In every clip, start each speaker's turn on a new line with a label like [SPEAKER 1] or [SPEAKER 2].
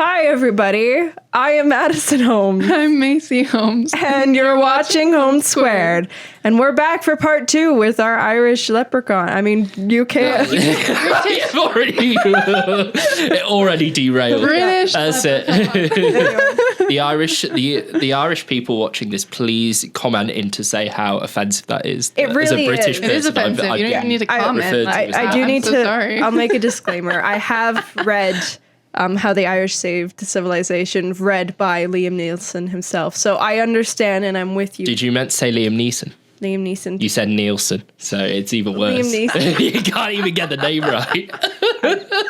[SPEAKER 1] Hi, everybody. I am Madison Holmes.
[SPEAKER 2] I'm MayCee Holmes.
[SPEAKER 1] And you're watching Holmes². And we're back for part 2 with our Irish leprechaun. I mean, UK.
[SPEAKER 3] It already derailed.
[SPEAKER 2] British.
[SPEAKER 3] That's it. The Irish people watching this, please comment in to say how offensive that is.
[SPEAKER 1] It really
[SPEAKER 3] as a British
[SPEAKER 1] is.
[SPEAKER 3] person,
[SPEAKER 2] It is offensive. You don't even need to comment.
[SPEAKER 1] I do need
[SPEAKER 2] I'm so sorry.
[SPEAKER 1] I'll make a disclaimer. I have read How the Irish Saved Civilization, read by Liam Neeson himself. So I understand and I'm with you.
[SPEAKER 3] Did you meant to say Liam Neeson?
[SPEAKER 1] Liam Neeson.
[SPEAKER 3] You said Nielsen, so it's even worse.
[SPEAKER 1] Liam Neeson.
[SPEAKER 3] You can't even get the name right.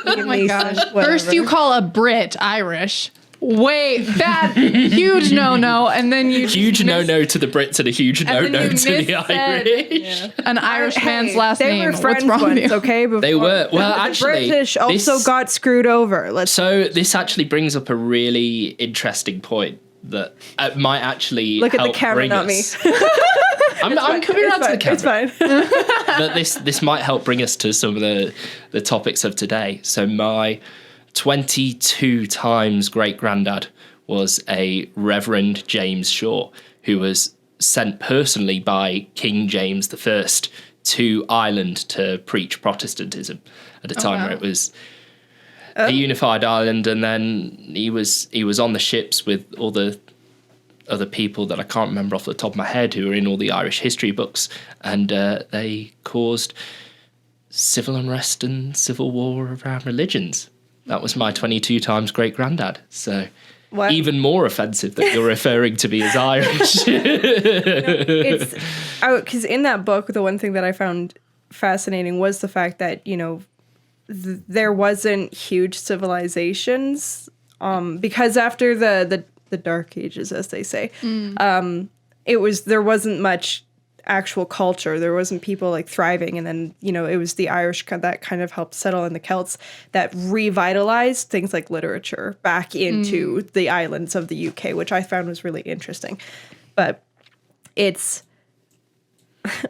[SPEAKER 2] Oh my gosh. First you call a Brit Irish. Wait, bad, huge no-no, and then you
[SPEAKER 3] Huge no-no to the Brits and a huge no-no to the Irish.
[SPEAKER 2] An Irish man's last
[SPEAKER 1] they
[SPEAKER 2] name.
[SPEAKER 1] were friends
[SPEAKER 2] What's wrong with
[SPEAKER 1] once,
[SPEAKER 2] you?
[SPEAKER 1] okay? Before,
[SPEAKER 3] They were. Well,
[SPEAKER 1] the
[SPEAKER 3] actually,
[SPEAKER 1] British also got screwed over.
[SPEAKER 3] So this actually brings up a really interesting point that might actually
[SPEAKER 1] Look at the
[SPEAKER 3] help
[SPEAKER 1] camera,
[SPEAKER 3] bring
[SPEAKER 1] not
[SPEAKER 3] us.
[SPEAKER 1] me.
[SPEAKER 3] I'm coming around to the camera.
[SPEAKER 1] It's fine.
[SPEAKER 3] But this might help bring us to some of the topics of today. So my 22 times great-granddad was a Reverend James Shaw, who was sent personally by King James I to Ireland to preach Protestantism at a time where it was a unified Ireland, and then he was on the ships with all the other people that I can't remember off the top of my head who are in all the Irish history books, and they caused civil unrest and civil war around religions. That was my 22 times great-granddad, so...
[SPEAKER 1] What?
[SPEAKER 3] Even more offensive that you're referring to me as Irish.
[SPEAKER 1] It's because in that book, the one thing that I found fascinating was the fact that, you know, there wasn't huge civilizations because after the Dark Ages, as they say, there wasn't much actual culture. There wasn't people like thriving, and then, you know, it was the Irish that kind of helped settle in the Celts that revitalized things like literature back into the islands of the UK, which I found was really interesting. But it's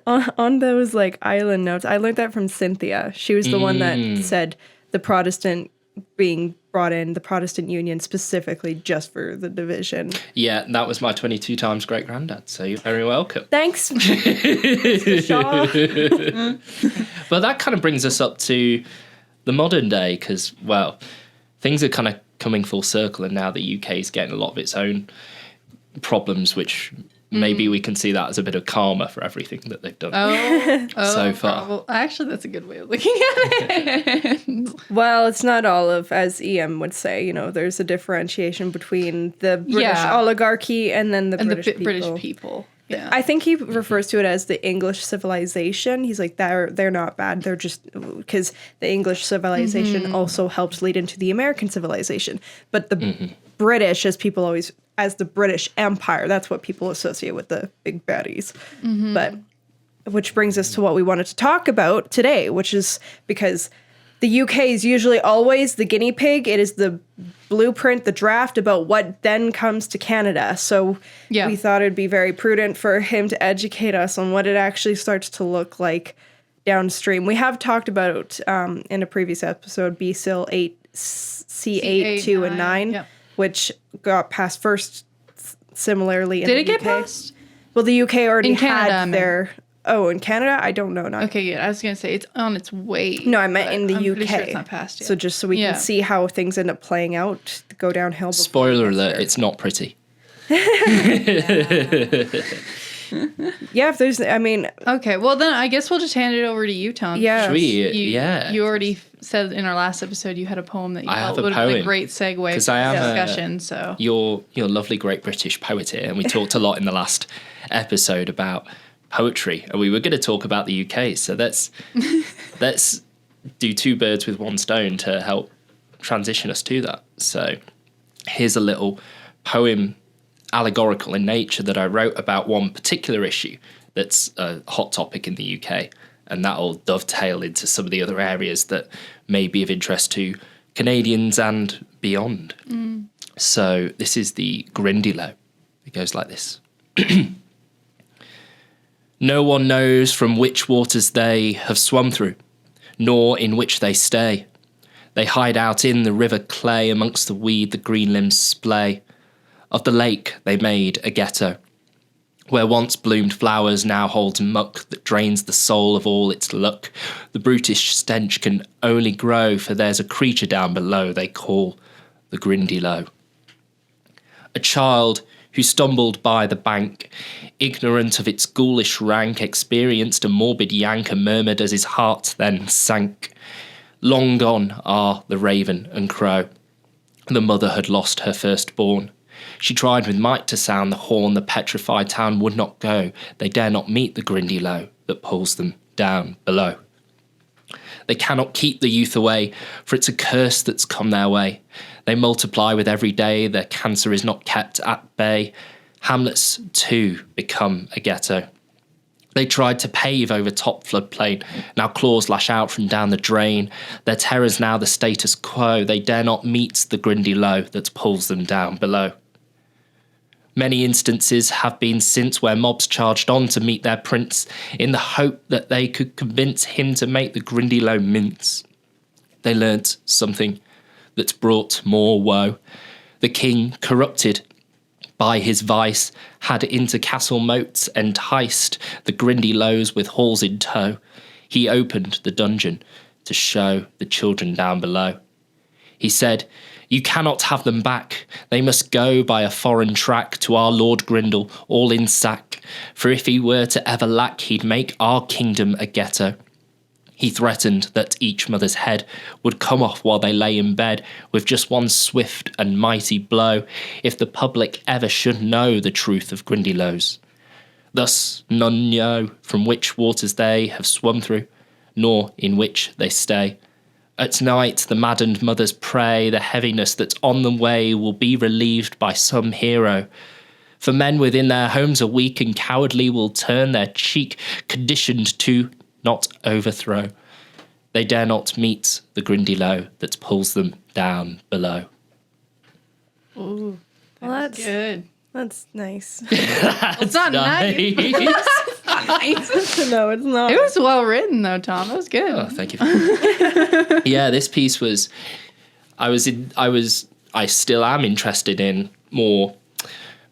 [SPEAKER 1] on those like island notes, I learned that from Cynthia. She was the one that said the Protestant being brought in, the Protestant Union specifically just for the division.
[SPEAKER 3] Yeah, that was my 22 times great-granddad, so you're very welcome.
[SPEAKER 1] Thanks, Mr. Shaw.
[SPEAKER 3] Well, that kind of brings us up to the modern day, because, well, things are kind of coming full circle, and now the UK is getting a lot of its own problems, which maybe we can see that as a bit of karma for everything that they've done so far.
[SPEAKER 2] Well, actually, that's a good way of looking at it.
[SPEAKER 1] Well, it's not all of, as EM would say, you know, there's a differentiation between the British oligarchy and then the British people.
[SPEAKER 2] Yeah.
[SPEAKER 1] I think he refers to it as the English civilization. He's like, they're not bad. They're just because the English civilization also helped lead into the American civilization. But the British, as the British Empire, that's what people associate with the big baddies. But which brings us to what we wanted to talk about today, which is because the UK is usually always the guinea pig. It is the blueprint, the draft about what then comes to Canada. So we thought it'd be very prudent for him to educate us on what it actually starts to look like downstream. We have talked about in a previous episode BCIL 8, C8, 2, and 9, which got passed first similarly in the UK.
[SPEAKER 2] Did it get passed?
[SPEAKER 1] Well, the UK already
[SPEAKER 2] In Canada,
[SPEAKER 1] had their... Oh, in Canada? I don't know.
[SPEAKER 2] Okay, yeah, I was going to say it's on its way.
[SPEAKER 1] No, I meant in the
[SPEAKER 2] I'm
[SPEAKER 1] UK.
[SPEAKER 2] pretty sure it's not passed yet.
[SPEAKER 1] So just so we can see how things end up playing out, go downhill.
[SPEAKER 3] Spoiler alert, it's not pretty.
[SPEAKER 1] Yeah, if there's, I mean...
[SPEAKER 2] Okay, well then I guess we'll just hand it over to you, Tom.
[SPEAKER 1] Yeah.
[SPEAKER 3] Should we?
[SPEAKER 2] You already said in our last episode you had a poem that you
[SPEAKER 3] I
[SPEAKER 2] felt
[SPEAKER 3] have a
[SPEAKER 2] would have been a
[SPEAKER 3] poem.
[SPEAKER 2] great segue for
[SPEAKER 3] Because I am
[SPEAKER 2] discussion, so...
[SPEAKER 3] You're a lovely great British poet here, and we talked a lot in the last episode about poetry, and we were going to talk about the UK, so let's do two birds with one stone to help transition us to that. So here's a little poem, allegorical in nature, that I wrote about one particular issue that's a hot topic in the UK, and that'll dovetail into some of the other areas that may be of interest to Canadians and beyond. So this is the Grindylow. It goes like this. No one knows from which waters they have swum through, nor in which they stay. They hide out in the river clay, amongst the weed the green limbs splay. Of the lake they made a ghetto, where once bloomed flowers now holds muck that drains the soul of all its luck. The brutish stench can only grow, for there's a creature down below they call the Grindylow. A child who stumbled by the bank, ignorant of its ghoulish rank, experienced a morbid yank and murmured as his heart then sank. Long gone are the raven and crow. The mother had lost her firstborn. She tried with might to sound the horn. The petrified town would not go. They dare not meet the Grindylow that pulls them down below. They cannot keep the youth away, for it's a curse that's come their way. They multiply with every day. Their cancer is not kept at bay. Hamlets, too, become a ghetto. They tried to pave over top floodplain. Now claws lash out from down the drain. Their terror's now the status quo. They dare not meet the Grindylow that pulls them down below. Many instances have been since where mobs charged on to meet their prince in the hope that they could convince him to make the Grindylow mince. They learnt something that's brought more woe. The king, corrupted by his vice, had into castle moats enticed the Grindylows with halls in tow. He opened the dungeon to show the children down below. He said, "You cannot have them back. They must go by a foreign track to our Lord Grindle, all in sack. For if he were to ever lack, he'd make our kingdom a ghetto." He threatened that each mother's head would come off while they lay in bed with just one swift and mighty blow, if the public ever should know the truth of Grindylows. Thus none know from which waters they have swum through, nor in which they stay. At night the maddened mothers pray the heaviness that's on the way will be relieved by some hero. For men within their homes are weak and cowardly will turn their cheek, conditioned to not overthrow. They dare not meet the Grindylow that pulls them down below.
[SPEAKER 1] Ooh, well, that's
[SPEAKER 2] good.
[SPEAKER 1] That's nice.
[SPEAKER 2] It's not nice.
[SPEAKER 1] No, it's not.
[SPEAKER 2] It was well written though, Tom. It was good.
[SPEAKER 3] Oh, thank you. Yeah, this piece was. I still am interested in more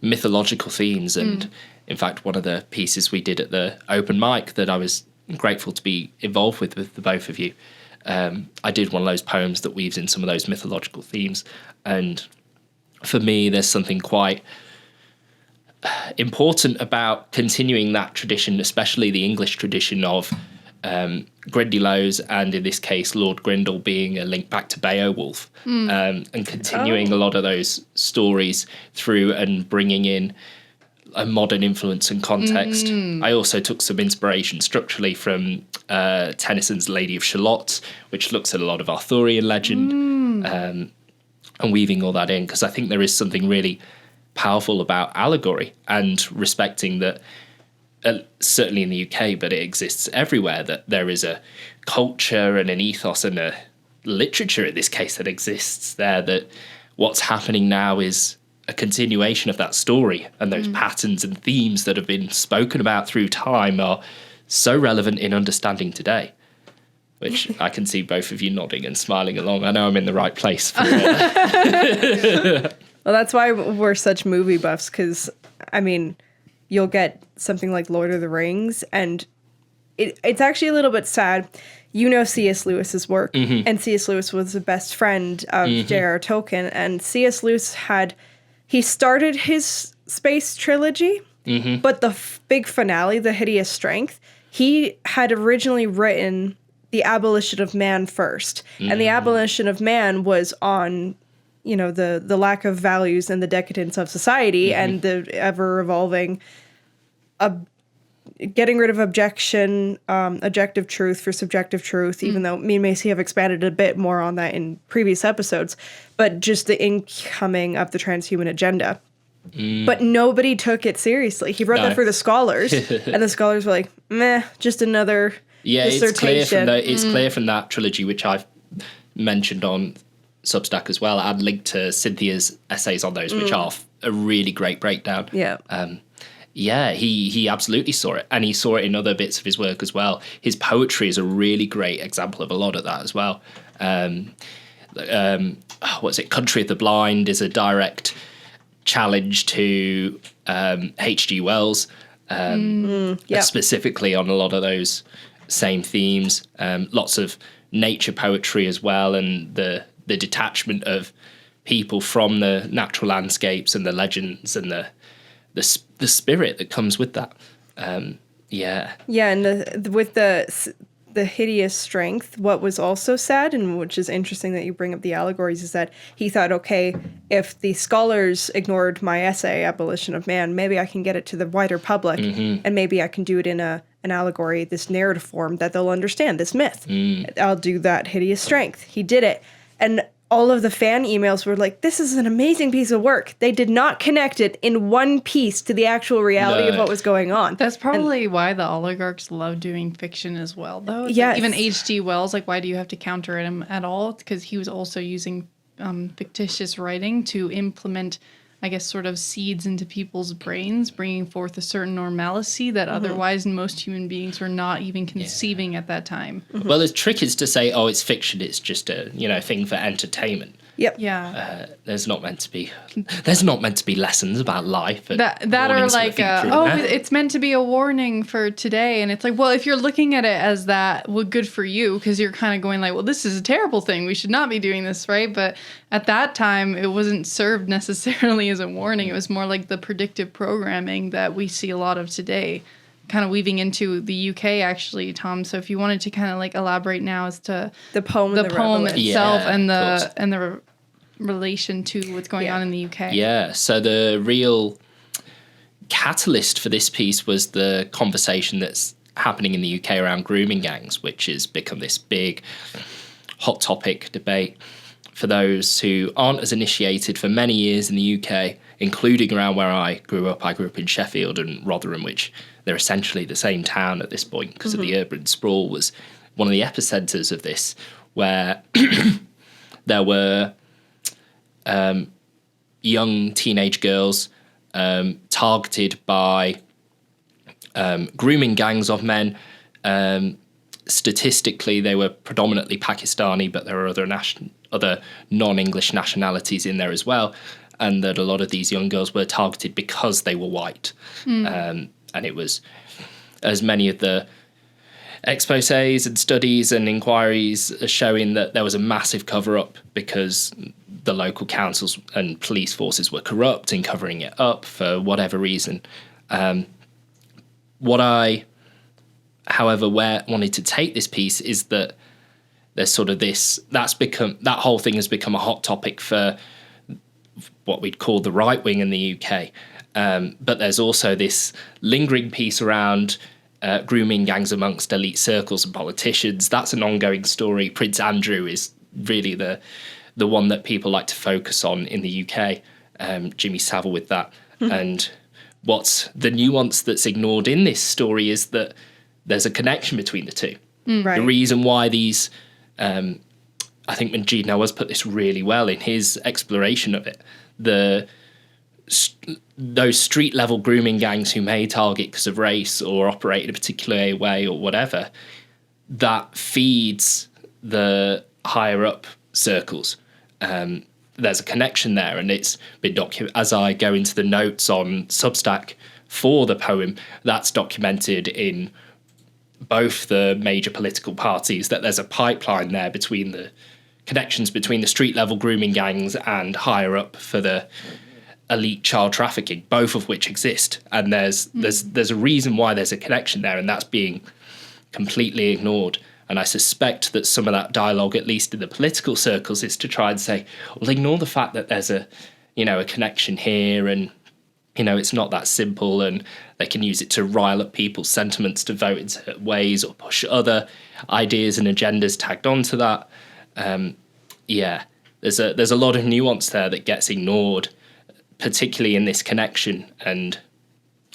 [SPEAKER 3] mythological themes, and in fact, one of the pieces we did at the open mic that I was grateful to be involved with the both of you. I did one of those poems that weaves in some of those mythological themes, and for me, there's something quite important about continuing that tradition, especially the English tradition of Grindylows, and in this case, Lord Grindle being a link back to Beowulf, and continuing a lot of those stories through and bringing in a modern influence and context. I also took some inspiration structurally from Tennyson's Lady of Shalott, which looks at a lot of Arthurian legend, and weaving all that in, because I think there is something really powerful about allegory and respecting that, certainly in the UK, but it exists everywhere, that there is a culture and an ethos and a literature in this case that exists there, that what's happening now is a continuation of that story, and those patterns and themes that have been spoken about through time are so relevant in understanding today, which I can see both of you nodding and smiling along. I know I'm in the right place for it.
[SPEAKER 1] Well, that's why we're such movie buffs, because, I mean, you'll get something like Lord of the Rings, and it's actually a little bit sad. You know C.S. Lewis's work, and C.S. Lewis was the best friend of J.R.R. Tolkien, and C.S. Lewis he started his space trilogy, but the big finale, The Hideous Strength, he had originally written The Abolition of Man first, and The Abolition of Man was on, you know, the lack of values and the decadence of society, and the ever-evolving getting rid of objective truth for subjective truth, even though me and MayCee have expanded a bit more on that in previous episodes, but just the incoming of the transhuman agenda. But nobody took it seriously. He wrote that for the scholars, and the scholars were like, meh, just another dissertation.
[SPEAKER 3] It's clear from that trilogy, which I've mentioned on Substack as well, and linked to Cynthia's essays on those, which are a really great breakdown.
[SPEAKER 1] Yeah.
[SPEAKER 3] He absolutely saw it, and he saw it in other bits of his work as well. His poetry is a really great example of a lot of that as well. Country of the Blind is a direct challenge to H.G. Wells, specifically on a lot of those same themes. Lots of nature poetry as well, and the detachment of people from the natural landscapes and the legends and the spirit that comes with that. And with the hideous strength, what was also said, and which is interesting that you bring up the allegories, is that he thought, okay, if the scholars ignored my essay, Abolition of Man, maybe I can get it to the wider public, and maybe I can do it in an allegory, this narrative form that they'll understand, this myth. I'll do that hideous strength. He did it. And all of the fan emails were like, this is an amazing piece of work. They did not connect it in one piece to the actual reality of what was going on.
[SPEAKER 2] That's probably why the oligarchs love doing fiction as well, though.
[SPEAKER 1] Yes.
[SPEAKER 2] Even H.G. Wells, why do you have to counter him at all? Because he was also using fictitious writing to implement, I guess, sort of seeds into people's brains, bringing forth a certain normalcy that otherwise most human beings were not even conceiving at that time.
[SPEAKER 3] Well, the trick is to say, oh, it's fiction. It's just a thing for entertainment.
[SPEAKER 1] Yep.
[SPEAKER 2] Yeah.
[SPEAKER 3] There's not meant to be lessons about life.
[SPEAKER 2] That are like, it's meant to be a warning for today. And it's like, well, if you're looking at it as that, well, good for you, because you're kind of going like, well, this is a terrible thing. We should not be doing this, right? But at that time, it wasn't served necessarily as a warning. It was more like the predictive programming that we see a lot of today, kind of weaving into the UK, actually, Tom. So if you wanted to kind of like elaborate now as to
[SPEAKER 1] the poem
[SPEAKER 2] itself and the relation to what's going on in the UK.
[SPEAKER 3] Yeah, so the real catalyst for this piece was the conversation that's happening in the UK around grooming gangs, which has become this big hot topic debate. For those who aren't as initiated, for many years in the UK, including around where I grew up in Sheffield and Rotherham, which they're essentially the same town at this point because of the urban sprawl, was one of the epicentres of this, where there were young teenage girls targeted by grooming gangs of men. Statistically, they were predominantly Pakistani, but there were other non-English nationalities in there as well, and that a lot of these young girls were targeted because they were white. And it was, as many of the exposés and studies and inquiries are showing, that there was a massive cover-up because the local councils and police forces were corrupt in covering it up for whatever reason. What I, however, wanted to take this piece is that there's sort of that whole thing has become a hot topic for what we'd call the right wing in the UK. But there's also this lingering piece around grooming gangs amongst elite circles and politicians. That's an ongoing story. Prince Andrew is really the one that people like to focus on in the UK. Jimmy Savile with that. And what's the nuance that's ignored in this story is that there's a connection between the two.
[SPEAKER 1] Right.
[SPEAKER 3] The reason why these, I think Manjeet Nawaz put this really well in his exploration of it, those street level grooming gangs who may target because of race or operate in a particular way or whatever, that feeds the higher up circles. There's a connection there, and it's been documented. As I go into the notes on Substack for the poem, that's documented in both the major political parties, that there's a pipeline there between the connections between the street level grooming gangs and higher up for the elite child trafficking, both of which exist. And there's a reason why there's a connection there, and that's being completely ignored. And I suspect that some of that dialogue, at least in the political circles, is to try and say, well, ignore the fact that there's a connection here, and it's not that simple, and they can use it to rile up people's sentiments to vote in certain ways or push other ideas and agendas tagged onto that. There's a lot of nuance there that gets ignored, particularly in this connection. And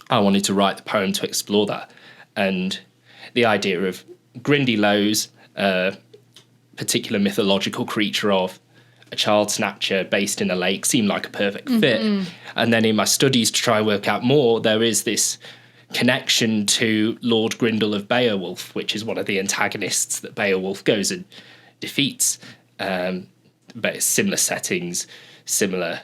[SPEAKER 3] I wanted to write the poem to explore that. And the idea of Grindylow's particular mythological creature of a child snatcher based in a lake seemed like a perfect fit. And then in my studies to try and work out more, there is this connection to Lord Grindal of Beowulf, which is one of the antagonists that Beowulf goes and defeats. but it's similar settings, similar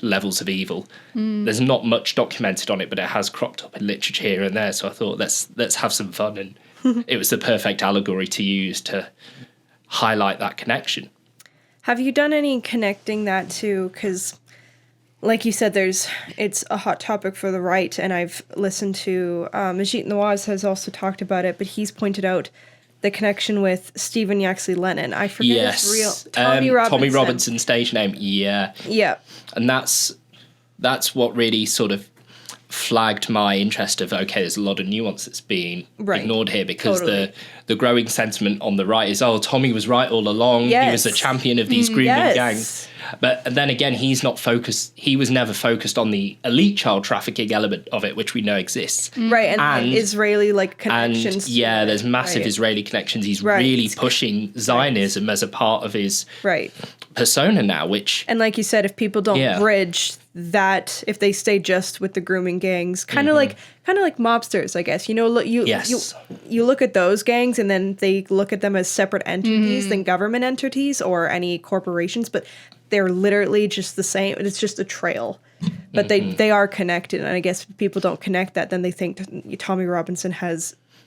[SPEAKER 3] levels of evil. There's not much documented on it, but it has cropped up in literature here and there. So I thought let's have some fun, and it was the perfect allegory to use to highlight that connection.
[SPEAKER 1] Have you done any connecting that to, because like you said, it's a hot topic for the right, and I've listened to Majit Nawaz has also talked about it, but he's pointed out the connection with Stephen Yaxley Lennon. I forget his real Tommy
[SPEAKER 3] Robinson's stage name. Yeah. And that's what really sort of flagged my interest of, okay, there's a lot of nuance that's being ignored here, because the growing sentiment on the right is, oh, Tommy was right all along. He was a champion of these grooming gangs. But then again, he was never focused on the elite child trafficking element of it, which we know exists.
[SPEAKER 1] Right, and Israeli connections.
[SPEAKER 3] And there's massive Israeli connections. He's really pushing Zionism as a part of his persona now, which... And
[SPEAKER 1] like you said, if people don't bridge that, if they stay just with the grooming gangs, kind of like mobsters, I guess. You look at those gangs and then they look at them as separate entities than government entities or any corporations, but they're literally just the same. It's just a trail, but they are connected. And I guess if people don't connect that, then they think Tommy Robinson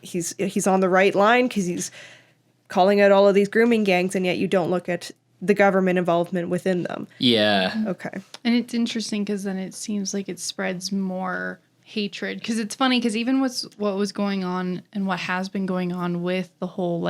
[SPEAKER 1] he's on the right line because he's calling out all of these grooming gangs, and yet you don't look at the government involvement within them.
[SPEAKER 3] Yeah.
[SPEAKER 1] Okay.
[SPEAKER 2] And it's interesting because then it seems like it spreads more hatred. Because it's funny, because even with what was going on and what has been going on with the whole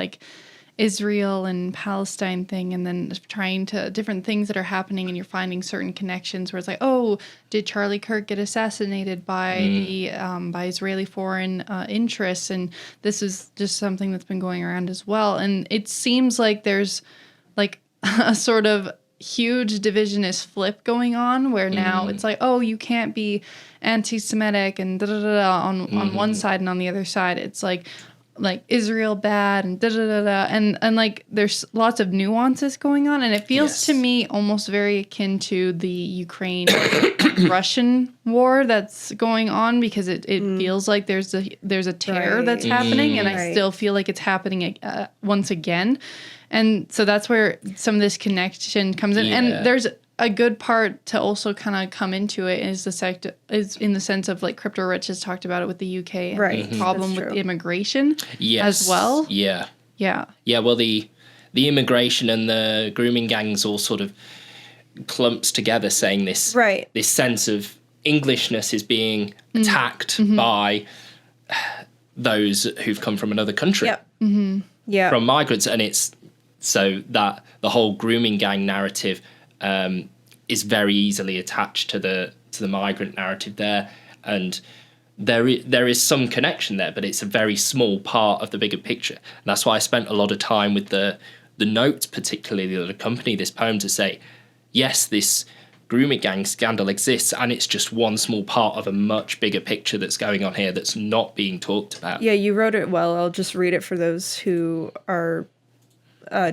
[SPEAKER 2] Israel and Palestine thing, and then trying to different things that are happening, and you're finding certain connections where it's like, oh, did Charlie Kirk get assassinated by by Israeli foreign interests? And this is just something that's been going around as well. And it seems like there's a sort of huge divisionist flip going on, where now it's like, oh, you can't be anti-Semitic and on one side, and on the other side it's like Israel bad and and there's lots of nuances going on, and it feels to me almost very akin to the Ukraine Russian war that's going on, because it feels like there's a tear that's happening, and I still feel like it's happening once again. And so that's where some of this connection comes in. And there's a good part to also kind of come into it is in the sense of Crypto Rich has talked about it with the UK and the problem with immigration as well.
[SPEAKER 3] Yeah.
[SPEAKER 2] Yeah.
[SPEAKER 3] Yeah, well, the immigration and the grooming gangs all sort of clumps together, saying this sense of Englishness is being attacked by those who've come from another country. From migrants, and it's so that the whole grooming gang narrative is very easily attached to the migrant narrative there, and there is some connection there, but it's a very small part of the bigger picture. And that's why I spent a lot of time with the notes, particularly that accompany this poem, to say, yes, this grooming gang scandal exists, and it's just one small part of a much bigger picture that's going on here that's not being talked about.
[SPEAKER 1] Yeah, you wrote it well. I'll just read it for those who are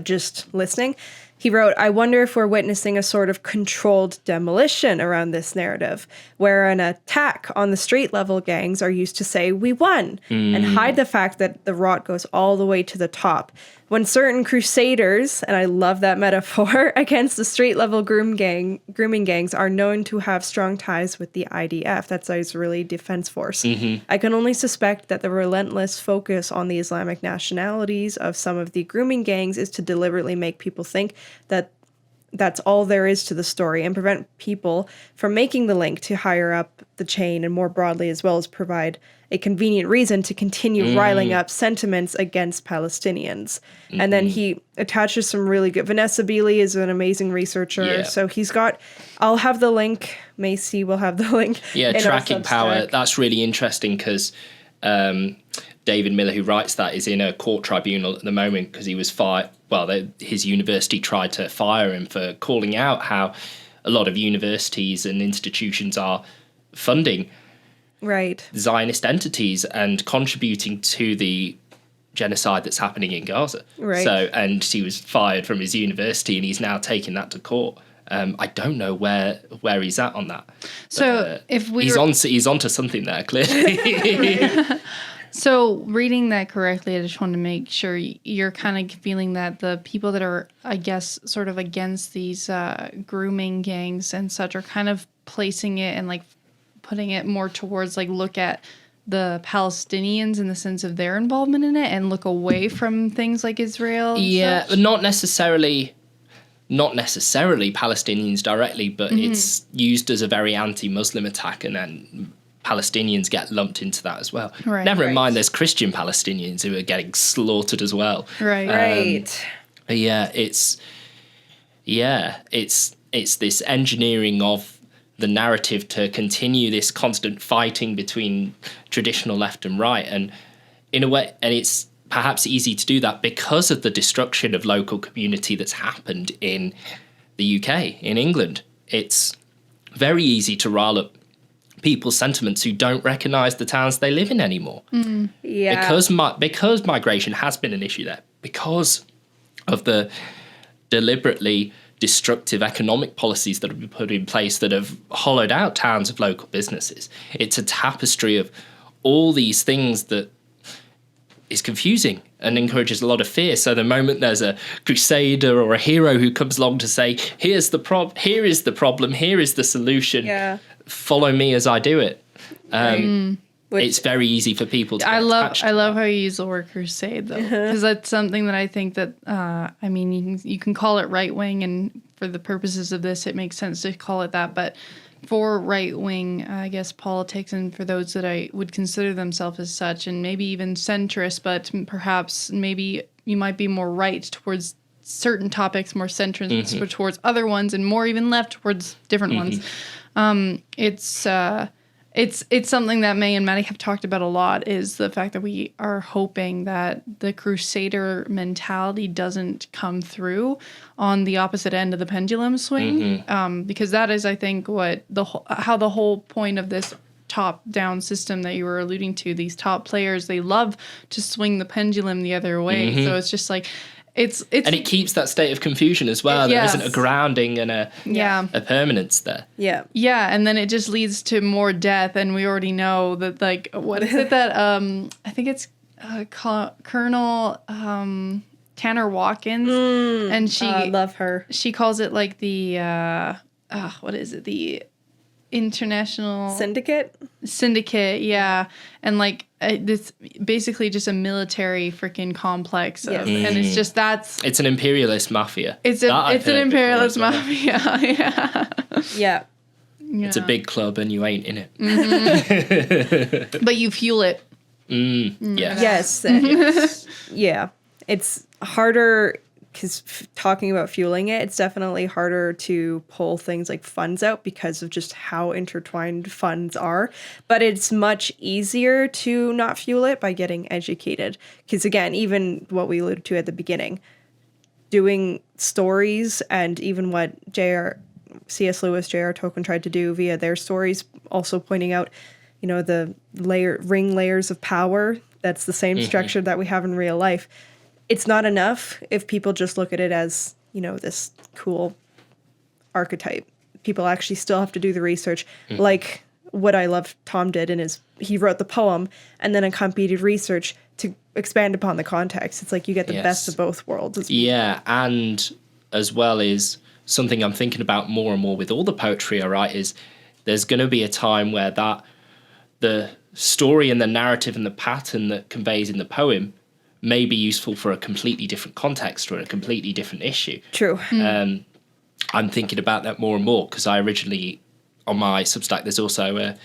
[SPEAKER 1] just listening. He wrote, I wonder if we're witnessing a sort of controlled demolition around this narrative, where an attack on the street level gangs are used to say, we won, and hide the fact that the rot goes all the way to the top. When certain crusaders, and I love that metaphor, against the street level grooming gangs are known to have strong ties with the IDF, that's the Israeli Defense Force. I can only suspect that the relentless focus on the Islamic nationalities of some of the grooming gangs is to deliberately make people think that that's all there is to the story, and prevent people from making the link to higher up the chain, and more broadly, as well as provide a convenient reason to continue riling up sentiments against Palestinians. And then he attaches some really good... Vanessa Beeley is an amazing researcher, so he's got... I'll have the link. MayCee will have the link.
[SPEAKER 3] Yeah, Tracking Power. That's really interesting, because David Miller, who writes that, is in a court tribunal at the moment because he was fired. Well, his university tried to fire him for calling out how a lot of universities and institutions are funding Zionist entities and contributing to the genocide that's happening in Gaza. So, and he was fired from his university, and he's now taking that to court. I don't know where he's at on that.
[SPEAKER 2] So
[SPEAKER 3] if he's onto something there, clearly.
[SPEAKER 2] So reading that correctly, I just want to make sure you're kind of feeling that the people that are, I guess, sort of against these grooming gangs and such are kind of placing it and like putting it more towards like look at the Palestinians in the sense of their involvement in it and look away from things like Israel.
[SPEAKER 3] Yeah, but not necessarily Palestinians directly, but it's used as a very anti-Muslim attack, and then Palestinians get lumped into that as well.
[SPEAKER 2] Right,
[SPEAKER 3] Never in mind, there's Christian Palestinians who are getting slaughtered as well.
[SPEAKER 2] Right.
[SPEAKER 3] But it's this engineering of the narrative to continue this constant fighting between traditional left and right, and in a way, and it's perhaps easy to do that because of the destruction of local community that's happened in the UK, in England. It's very easy to rile up people's sentiments who don't recognise the towns they live in anymore.
[SPEAKER 1] Yeah.
[SPEAKER 3] Because migration has been an issue there, because of the deliberately destructive economic policies that have been put in place that have hollowed out towns of local businesses. It's a tapestry of all these things that is confusing and encourages a lot of fear. So the moment there's a crusader or a hero who comes along to say, here is the problem, here is the solution, follow me as I do it. It's very easy for people to
[SPEAKER 2] I love how you use the word crusade, though, because that's something that I think that, I mean, you can call it right-wing, and for the purposes of this, it makes sense to call it that, but for right-wing, I guess, politics, and for those that I would consider themselves as such, and maybe even centrist, but perhaps maybe you might be more right towards certain topics, more centrist towards other ones, and more even left towards different ones. It's something that May and Maddie have talked about a lot, is the fact that we are hoping that the crusader mentality doesn't come through on the opposite end of the pendulum swing, because that is, I think, what how the whole point of this top-down system that you were alluding to, these top players, they love to swing the pendulum the other way. So it's just like, it's
[SPEAKER 3] and it keeps that state of confusion as well. There isn't a grounding and a permanence there. Yeah,
[SPEAKER 2] and then it just leads to more death, and we already know that, like, what is it that I think it's Colonel Tanner Watkins, and she
[SPEAKER 1] love her.
[SPEAKER 2] She calls it like the what is it, the International
[SPEAKER 1] Syndicate,
[SPEAKER 2] and like this basically just a military freaking complex of, and it's just
[SPEAKER 3] it's an imperialist mafia.
[SPEAKER 2] It's an imperialist mafia. Yeah.
[SPEAKER 3] It's a big club and you ain't in it.
[SPEAKER 2] But you fuel it.
[SPEAKER 1] Yes. It's harder, because talking about fueling it, it's definitely harder to pull things like funds out because of just how intertwined funds are. But it's much easier to not fuel it by getting educated. Because again, even what we alluded to at the beginning, doing stories, and even what C.S. Lewis, J.R. Tolkien tried to do via their stories, also pointing out, the ring layers of power. That's the same structure that we have in real life. It's not enough if people just look at it as, this cool archetype. People actually still have to do the research. Like what I love Tom did he wrote the poem and then accompanied research to expand upon the context. It's like you get the best of both worlds.
[SPEAKER 3] Yeah, and as well is something I'm thinking about more and more with all the poetry I write is there's going to be a time where the story and the narrative and the pattern that conveys in the poem may be useful for a completely different context or a completely different issue.
[SPEAKER 1] True.
[SPEAKER 3] I'm thinking about that more and more because I originally, on my Substack, there's also a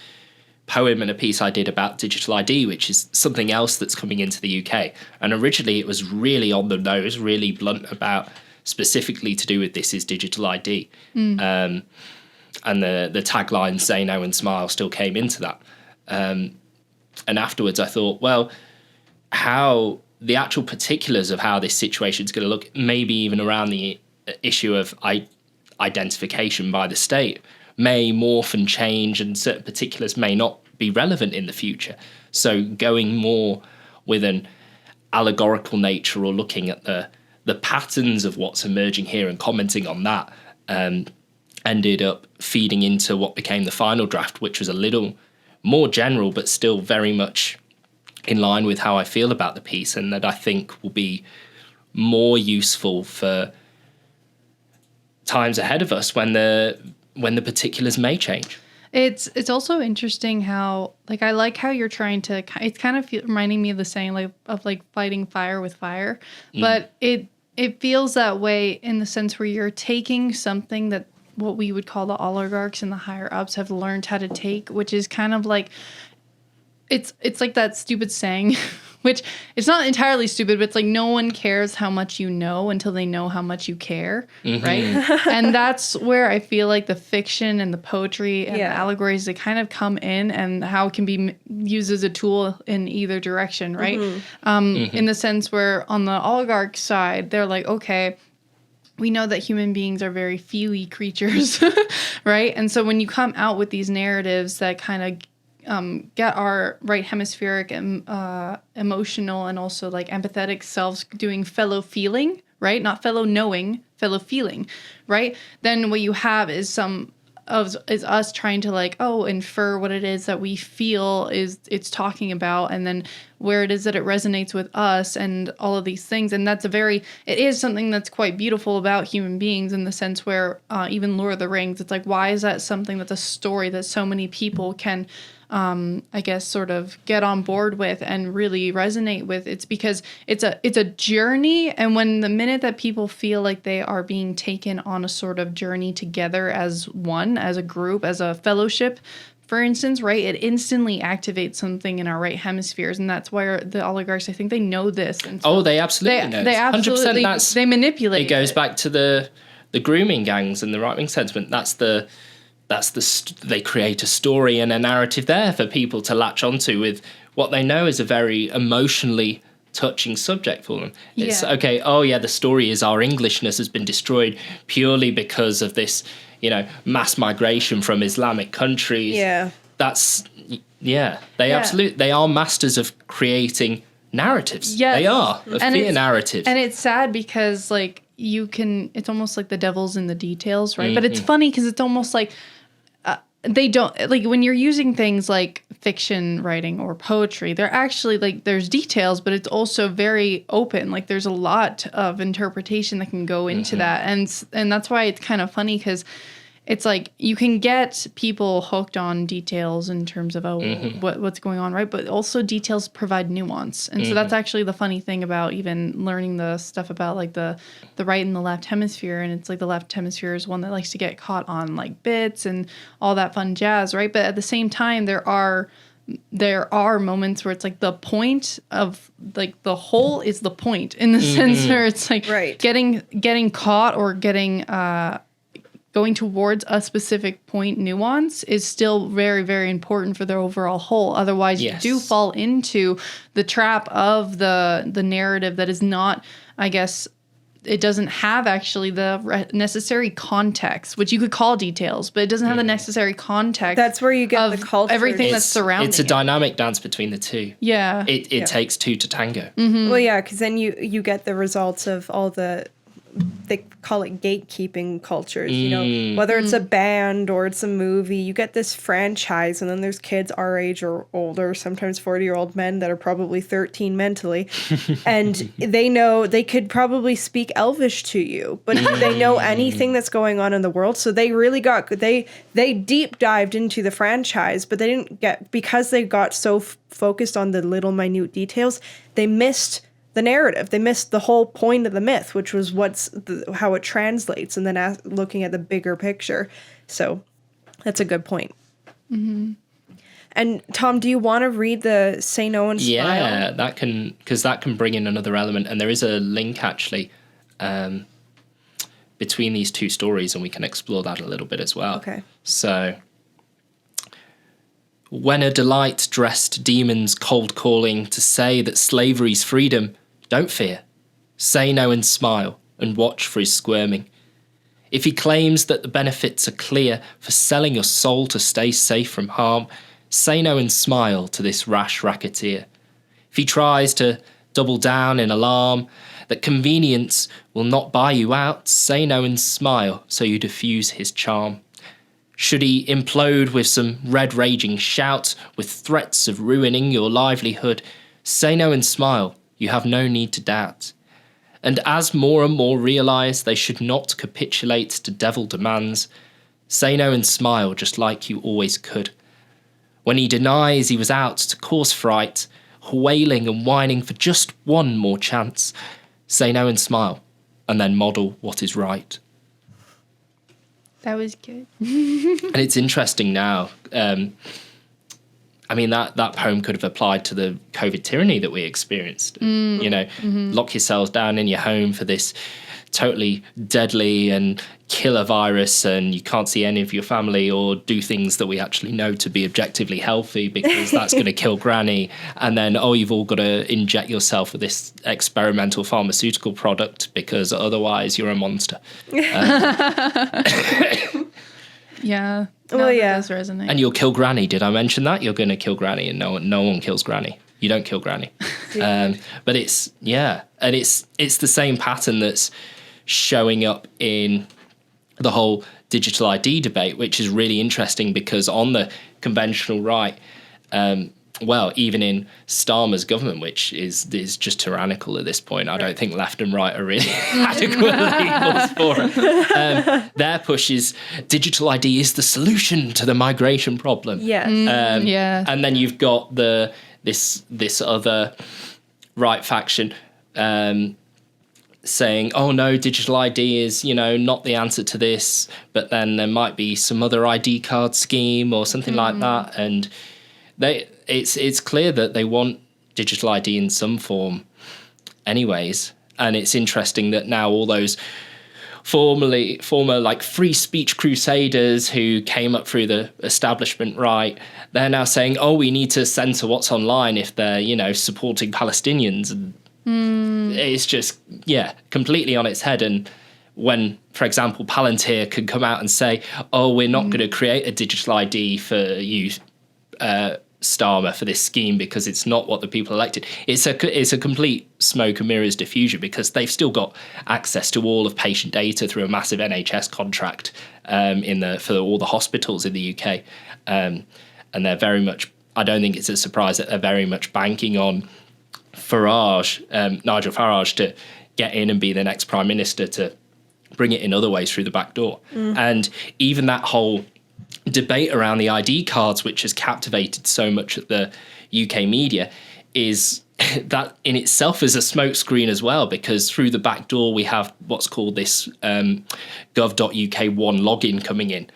[SPEAKER 3] poem and a piece I did about digital ID, which is something else that's coming into the UK. And originally it was really on the nose, really blunt about specifically to do with this is digital ID. And the tagline, say no and smile, still came into that. And afterwards I thought, well, how the actual particulars of how this situation is going to look, maybe even around the issue of identification by the state, may morph and change, and certain particulars may not be relevant in the future. So going more with an allegorical nature or looking at the patterns of what's emerging here and commenting on that ended up feeding into what became the final draft, which was a little more general but still very much in line with how I feel about the piece, and that I think will be more useful for times ahead of us when the particulars may change.
[SPEAKER 2] It's also interesting how, like, I like how you're trying to, it's kind of reminding me of the saying, like, of like fighting fire with fire, but it feels that way in the sense where you're taking something that what we would call the oligarchs and the higher ups have learned how to take, which is kind of like, it's like that stupid saying, which it's not entirely stupid, but it's like no one cares how much you know until they know how much you care, right? And that's where I feel like the fiction and the poetry and the allegories, they kind of come in, and how it can be used as a tool in either direction, right? In the sense where on the oligarch side, they're like, okay, we know that human beings are very feely creatures, right? And so when you come out with these narratives that kind of get our right hemispheric and emotional and also like empathetic selves doing fellow feeling, right? Not fellow knowing, fellow feeling, right? Then what you have is us trying to like, infer what it is that we feel it's talking about, and then where it is that it resonates with us and all of these things. And it is something that's quite beautiful about human beings, in the sense where even Lord of the Rings, it's like, why is that something that's a story that so many people can I guess sort of get on board with and really resonate with? It's because it's a journey, and when the minute that people feel like they are being taken on a sort of journey together as one, as a group, as a fellowship, for instance, right, it instantly activates something in our right hemispheres, and that's why the oligarchs, I think they know this. And so
[SPEAKER 3] they absolutely know.
[SPEAKER 2] They absolutely
[SPEAKER 3] 100%.
[SPEAKER 2] They manipulate.
[SPEAKER 3] It goes back to the grooming gangs and the right-wing sentiment. They create a story and a narrative there for people to latch onto with what they know is a very emotionally touching subject for them. It's okay, the story is our Englishness has been destroyed purely because of this, mass migration from Islamic countries.
[SPEAKER 1] Yeah.
[SPEAKER 3] They are masters of creating narratives.
[SPEAKER 2] Yes.
[SPEAKER 3] They are, fear narratives.
[SPEAKER 2] And it's sad because, like, it's almost like the devil's in the details, right? But it's funny because it's almost like they don't, like, when you're using things like fiction writing or poetry, they're actually, like, there's details, but it's also very open. Like, there's a lot of interpretation that can go into that. And that's why it's kind of funny, because it's like you can get people hooked on details in terms of what's going on, right? But also details provide nuance, and so that's actually the funny thing about even learning the stuff about like the right and the left hemisphere. And it's like the left hemisphere is one that likes to get caught on like bits and all that fun jazz, right? But at the same time, there are moments where it's like the point of like the whole is the point, in the sense where it's like getting caught or getting going towards a specific point nuance is still very, very important for the overall whole. Otherwise, you do fall into the trap of the narrative that is not, I guess, it doesn't have actually the necessary context, which you could call details, but it doesn't have the necessary context.
[SPEAKER 1] That's where you get the culture.
[SPEAKER 2] Everything that's surrounding
[SPEAKER 3] It's a dynamic dance between the two.
[SPEAKER 2] Yeah.
[SPEAKER 3] It takes two to tango.
[SPEAKER 1] Well, yeah, because then you get the results of all they call it gatekeeping cultures, whether it's a band or it's a movie, you get this franchise, and then there's kids our age or older, sometimes 40-year-old men that are probably 13 mentally, and they could probably speak Elvish to you, but they know anything that's going on in the world, so they really they deep dived into the franchise, but they didn't because they got so focused on the little minute details, they missed the narrative. They missed the whole point of the myth, which was how it translates, and then looking at the bigger picture. So that's a good point. And Tom, do you want to read the Say No and Smile?
[SPEAKER 3] Yeah, that can bring in another element, and there is a link actually between these two stories, and we can explore that a little bit as well.
[SPEAKER 1] Okay.
[SPEAKER 3] So, when a delight dressed demons cold calling to say that slavery's freedom, don't fear. Say no and smile, and watch for his squirming. If he claims that the benefits are clear for selling your soul to stay safe from harm, say no and smile to this rash racketeer. If he tries to double down in alarm that convenience will not buy you out, say no and smile so you diffuse his charm. Should he implode with some red raging shout, with threats of ruining your livelihood, Say no and smile. You have no need to doubt. And as more and more realise they should not capitulate to devil demands, say no and smile just like you always could. When he denies he was out to cause fright, wailing and whining for just one more chance, say no and smile, and then model what is right.
[SPEAKER 2] That was good.
[SPEAKER 3] And it's interesting now. I mean, that poem could have applied to the COVID tyranny that we experienced. You know, lock yourselves down in your home for this totally deadly and killer virus, and you can't see any of your family or do things that we actually know to be objectively healthy because that's going to kill granny. And then, you've all got to inject yourself with this experimental pharmaceutical product because otherwise you're a monster.
[SPEAKER 2] Yeah.
[SPEAKER 1] Well, yeah.
[SPEAKER 2] That does resonate.
[SPEAKER 3] And you'll kill granny. Did I mention that? You're going to kill granny, and no one kills granny. You don't kill granny. But it's, and it's the same pattern that's showing up in the whole digital ID debate, which is really interesting because on the conventional right, even in Starmer's government, which is just tyrannical at this point, I don't think left and right are really adequately equals for it. Their push is digital ID is the solution to the migration problem.
[SPEAKER 1] Yes.
[SPEAKER 3] And then you've got this other right faction saying, oh no, digital ID is, not the answer to this, but then there might be some other ID card scheme or something like that. And it's clear that they want digital ID in some form anyways. And it's interesting that now all those former like free speech crusaders who came up through the establishment right, they're now saying, we need to censor what's online if they're, supporting Palestinians. And it's just, completely on its head. And when, for example, Palantir could come out and say, we're not going to create a digital ID for you, Starmer, for this scheme because it's not what the people elected. It's a complete smoke and mirrors diffusion because they've still got access to all of patient data through a massive NHS contract for all the hospitals in the UK. And they're very much, I don't think it's a surprise that they're very much banking on Nigel Farage to get in and be the next Prime Minister to bring it in other ways through the back door. And even that whole debate around the ID cards, which has captivated so much of the UK media, is that in itself is a smokescreen as well, because through the back door we have what's called this gov.uk one login coming in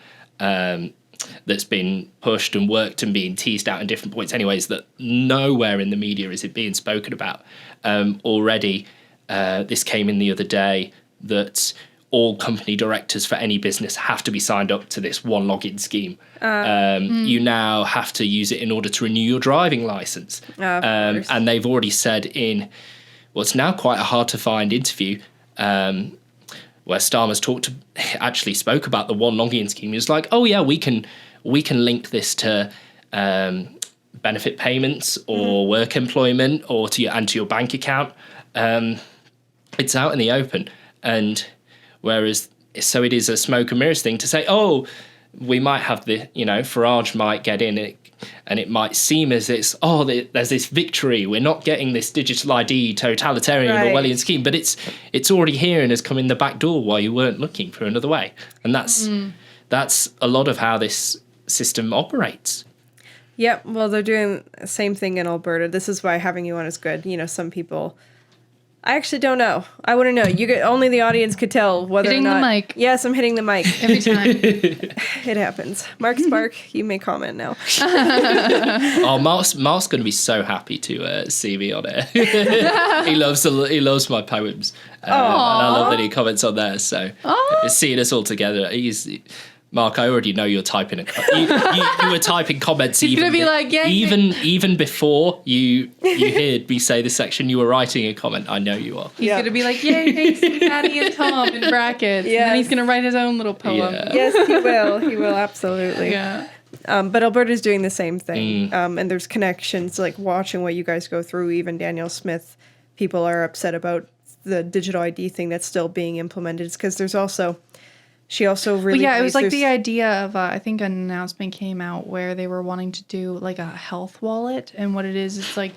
[SPEAKER 3] that's been pushed and worked and being teased out in different points anyways, that nowhere in the media is it being spoken about. Already, this came in the other day that all company directors for any business have to be signed up to this one login scheme. You now have to use it in order to renew your driving license. And they've already said in what's now quite a hard to find interview, where Starmer's actually spoke about the one login scheme. He was like, we can link this to benefit payments or work employment or to your bank account. It's out in the open. And so it is a smoke and mirrors thing to say, we might have Farage might get in and it might seem as it's, there's this victory. We're not getting this digital ID totalitarian Orwellian scheme, but it's already here and has come in the back door while you weren't looking for another way. And that's a lot of how this system operates.
[SPEAKER 1] Yep. Well, they're doing the same thing in Alberta. This is why having you on is good. Some people, I actually don't know. I wouldn't know. Only the audience could tell whether
[SPEAKER 2] hitting
[SPEAKER 1] or not.
[SPEAKER 2] The mic.
[SPEAKER 1] Yes, I'm hitting the mic
[SPEAKER 2] every time.
[SPEAKER 1] It happens. Mark Spark, you may comment now.
[SPEAKER 3] Mark's going to be so happy to see me on air. He loves my poems, and I love that he comments on there. So seeing us all together, Mark, I already know you're typing you were typing comments.
[SPEAKER 2] He's gonna be like,
[SPEAKER 3] even before you heard me say this section, you were writing a comment. I know you are.
[SPEAKER 2] He's gonna be like, yay, MayCee, Patty, and Tom in brackets. Yes. And then he's gonna write his own little poem.
[SPEAKER 3] Yeah.
[SPEAKER 1] Yes, he will. He will absolutely.
[SPEAKER 2] Yeah.
[SPEAKER 1] But Alberta's doing the same thing. And there's connections, like watching what you guys go through. Even Daniel Smith, people are upset about the digital ID thing that's still being implemented. It's because there's also She also really
[SPEAKER 2] it was like
[SPEAKER 1] there's-
[SPEAKER 2] the idea of I think an announcement came out where they were wanting to do like a health wallet, and what it is, it's like,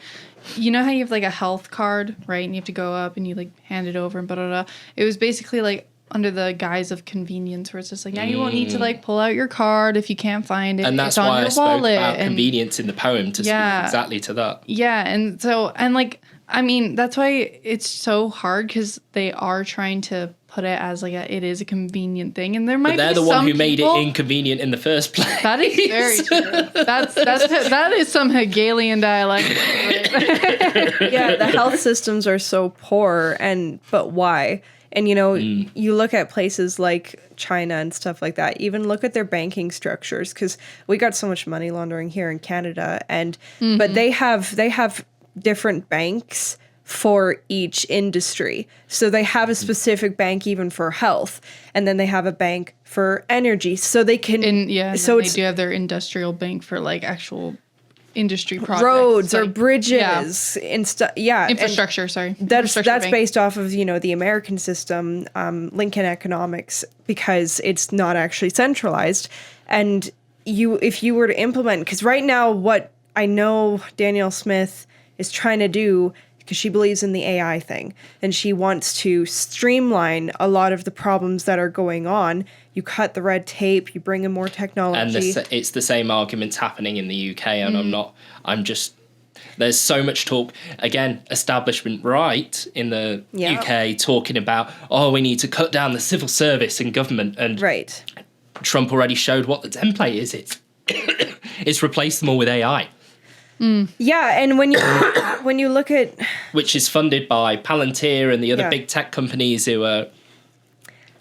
[SPEAKER 2] you know how you have like a health card, right? And you have to go up and you like hand it over and blah, blah, blah. It was basically like under the guise of convenience, where it's just like, now you won't need to like pull out your card if you can't find it.
[SPEAKER 3] And that's
[SPEAKER 2] it's on
[SPEAKER 3] why
[SPEAKER 2] your
[SPEAKER 3] I spoke
[SPEAKER 2] wallet
[SPEAKER 3] about
[SPEAKER 2] and,
[SPEAKER 3] convenience in the poem to speak exactly to that.
[SPEAKER 2] Yeah, and so, and like, I mean, that's why it's so hard, because they are trying to put it as like it is a convenient thing, and there might
[SPEAKER 3] But they're
[SPEAKER 2] be
[SPEAKER 3] the
[SPEAKER 2] some
[SPEAKER 3] one who made it
[SPEAKER 2] people-
[SPEAKER 3] inconvenient in the first place.
[SPEAKER 2] That is very true. That is some Hegelian dialect.
[SPEAKER 1] yeah, the health systems are so poor, but why? And you look at places like China and stuff like that. Even look at their banking structures, because we got so much money laundering here in Canada, but they have different banks for each industry. So they have a specific bank even for health, and then they have a bank for energy. So they can
[SPEAKER 2] so they do have their industrial bank for like actual industry projects,
[SPEAKER 1] roads
[SPEAKER 2] like,
[SPEAKER 1] or bridges and stuff. Yeah,
[SPEAKER 2] infrastructure. Sorry,
[SPEAKER 1] that's
[SPEAKER 2] bank.
[SPEAKER 1] based off of the American system, Lincoln economics, because it's not actually centralized. And if you were to implement, because right now what I know Danielle Smith is trying to do, because she believes in the AI thing, and she wants to streamline a lot of the problems that are going on. You cut the red tape, you bring in more technology.
[SPEAKER 3] And it's the same arguments happening in the UK, and there's so much talk, again, establishment right in the UK, talking about, we need to cut down the civil service in government, and
[SPEAKER 1] right.
[SPEAKER 3] Trump already showed what the template is. It's replaced them all with AI.
[SPEAKER 1] Yeah, and when you look at,
[SPEAKER 3] which is funded by Palantir and the other big tech companies who are.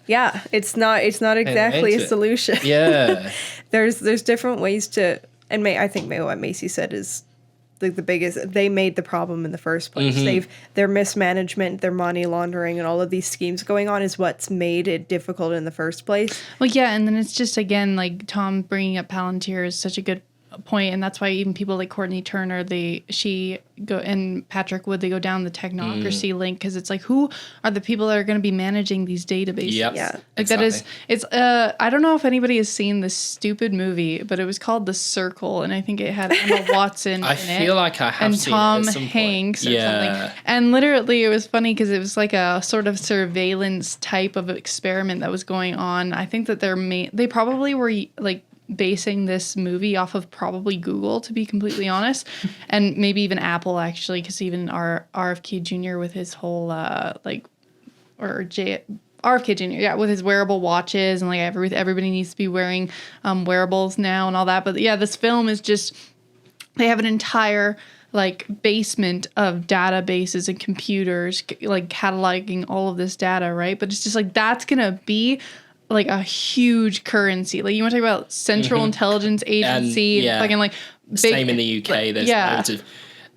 [SPEAKER 3] Yeah,
[SPEAKER 1] it's not exactly a solution.
[SPEAKER 3] Yeah,
[SPEAKER 1] there's different ways to, and I think what MayCee said is like the biggest. They made the problem in the first place. Their mismanagement, their money laundering, and all of these schemes going on is what's made it difficult in the first place.
[SPEAKER 2] Well, yeah, and then it's just, again, like Tom bringing up Palantir is such a good point, and that's why even people like Courtney Turner, and Patrick Wood, they go down the technocracy link, because it's like, who are the people that are going to be managing these databases?
[SPEAKER 3] Yep.
[SPEAKER 1] Yeah,
[SPEAKER 2] like
[SPEAKER 3] exactly.
[SPEAKER 2] That is, it's I don't know if anybody has seen this stupid movie, but it was called The Circle, and I think it had Emma Watson
[SPEAKER 3] I
[SPEAKER 2] in it,
[SPEAKER 3] feel like I have
[SPEAKER 2] and
[SPEAKER 3] seen
[SPEAKER 2] Tom
[SPEAKER 3] it at some
[SPEAKER 2] Hanks
[SPEAKER 3] point.
[SPEAKER 2] or something. And literally, it was funny because it was like a sort of surveillance type of experiment that was going on. I think that they probably were like basing this movie off of probably Google, to be completely honest, and maybe even Apple, actually, because even our RFK Jr. with his whole RFK Jr. with his wearable watches, and like everybody needs to be wearing wearables now and all that. But yeah, this film is just, they have an entire like basement of databases and computers like cataloging all of this data, right? But it's just like, that's gonna be like a huge currency. Like, you want to talk about Central Intelligence Agency, and fucking like big,
[SPEAKER 3] same in the UK.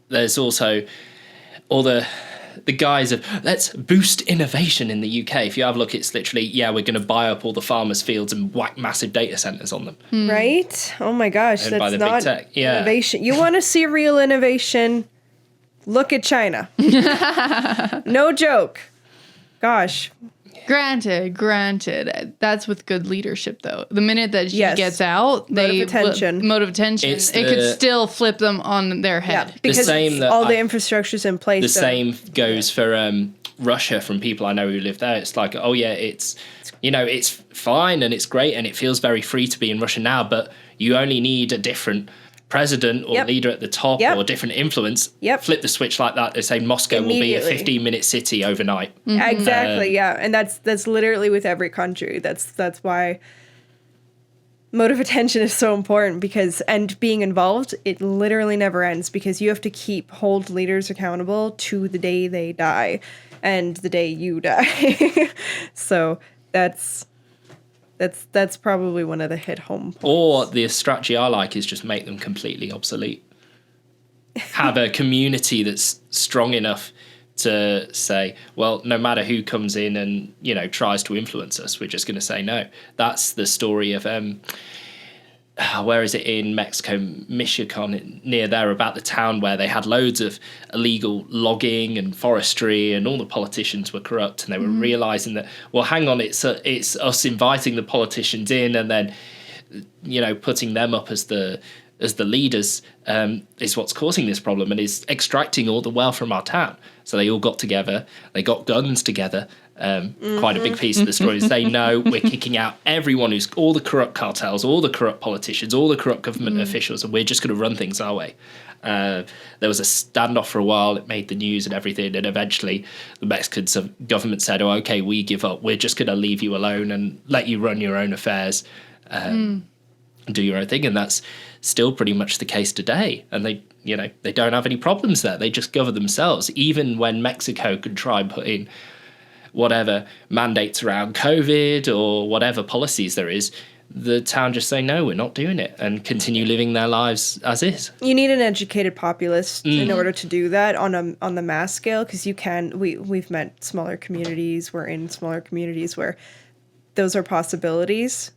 [SPEAKER 3] There's also all the guise of, let's boost innovation in the UK. If you have a look, it's literally, we're going to buy up all the farmers' fields and whack massive data centers on them.
[SPEAKER 1] Right? Oh my gosh,
[SPEAKER 3] Owned by
[SPEAKER 1] that's
[SPEAKER 3] the
[SPEAKER 1] not
[SPEAKER 3] big tech.
[SPEAKER 1] innovation. You want to see real innovation? Look at China. No joke. Gosh.
[SPEAKER 2] Granted. That's with good leadership, though. The minute that she gets out, motive of attention, it could still flip them on their head.
[SPEAKER 1] Yeah, because all the infrastructure's in place.
[SPEAKER 3] The same goes for Russia, from people I know who live there. It's like, it's fine and it's great and it feels very free to be in Russia now, but you only need a different president or leader at the top or different influence. Flip the switch like that. They say Moscow will be a 15-minute city overnight.
[SPEAKER 1] Exactly, and that's literally with every country. That's why motive attention is so important, and being involved, it literally never ends, because you have to hold leaders accountable to the day they die and the day you die. So that's probably one of the hit home points.
[SPEAKER 3] Or the strategy I like is just make them completely obsolete. Have a community that's strong enough to say, well, no matter who comes in and tries to influence us, we're just going to say no. That's the story of where is it in Mexico, Michoacan, near there, about the town where they had loads of illegal logging and forestry, and all the politicians were corrupt, and they were realizing that, well, hang on, it's us inviting the politicians in and then, putting them up as the leaders is what's causing this problem and is extracting all the wealth from our town. So they all got together, they got guns together. Quite a big piece of the story is they know we're kicking out everyone all the corrupt cartels, all the corrupt politicians, all the corrupt government officials, and we're just going to run things our way. There was a standoff for a while, it made the news and everything, and eventually the Mexican government said, oh, okay, we give up, we're just going to leave you alone and let you run your own affairs, do your own thing. And that's still pretty much the case today. And they don't have any problems there, they just govern themselves. Even when Mexico could try and put in whatever mandates around COVID or whatever policies there is, the town just say, no, we're not doing it, and continue living their lives as is.
[SPEAKER 1] You need an educated populace in order to do that on the mass scale, because we've met smaller communities, we're in smaller communities where those are possibilities,